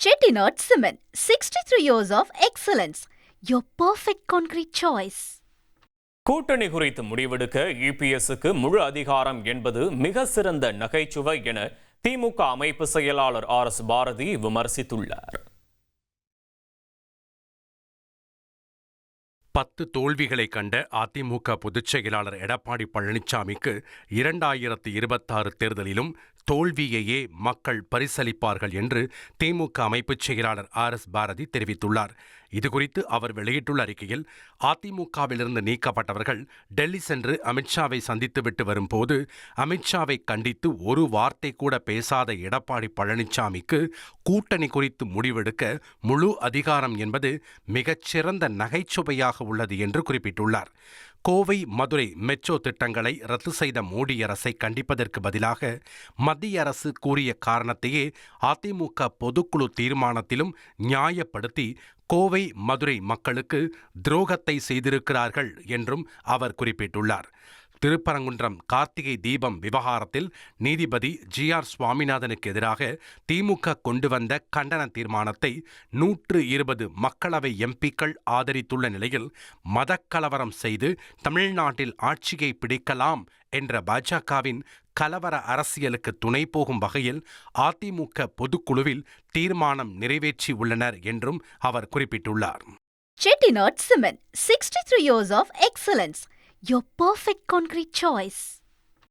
Chettinad Cement, 63 years of excellence. Your perfect concrete choice. கூட்டணி குறித்து முடிவெடுக்க இபிஎஸ்க்கு முழு அதிகாரம் என்பது மிக சிறந்த நகைச்சுவை என திமுக அமைப்பு செயலாளர் RS பாரதி விமர்சித்துள்ளார். 10 தோல்விகளை கண்ட அதிமுக பொதுச் செயலாளர் எடப்பாடி பழனிசாமிக்கு 2026 தேர்தலிலும் தோல்வியையே மக்கள் பரிசளிப்பார்கள் என்று திமுக அமைப்புச் செயலாளர் RS பாரதி தெரிவித்துள்ளார். இதுகுறித்து அவர் வெளியிட்டுள்ள அறிக்கையில், அதிமுகவிலிருந்து நீக்கப்பட்டவர்கள் டெல்லி சென்று அமித்ஷாவை சந்தித்துவிட்டு வரும்போது அமித்ஷாவை கண்டித்து ஒரு வார்த்தை கூட பேசாத எடப்பாடி பழனிசாமிக்கு கூட்டணி குறித்து முடிவெடுக்க முழு அதிகாரம் என்பது மிகச்சிறந்த நகைச்சுவையாக உள்ளது என்று குறிப்பிட்டுள்ளார். கோவை மதுரை மெட்ரோ திட்டங்களை ரத்து செய்த மோடி அரசை கண்டிப்பதற்கு பதிலாக மத்திய அரசு கூறிய காரணத்தையே அதிமுக பொதுக்குழு தீர்மானத்திலும் நியாயப்படுத்தி கோவை மதுரை மக்களுக்கு துரோகத்தை செய்திருக்கிறார்கள் என்றும் அவர் குறிப்பிட்டுள்ளார். திருப்பரங்குன்றம் கார்த்திகை தீபம் விவகாரத்தில் நீதிபதி GR சுவாமிநாதனுக்கு எதிராக திமுக கொண்டு வந்த கண்டன தீர்மானத்தை 120 மக்களவை MPக்கள் ஆதரித்துள்ள நிலையில் மதக்கலவரம் செய்து தமிழ்நாட்டில் ஆட்சியை பிடிக்கலாம் என்ற பாஜகவின் கலவர அரசியலுக்கு துணை போகும் வகையில் அதிமுக பொதுக்குழுவில் தீர்மானம் நிறைவேற்றி உள்ளனர் என்றும் அவர் குறிப்பிட்டுள்ளார். Chettinad Cement, 63 years of excellence. Your perfect concrete choice.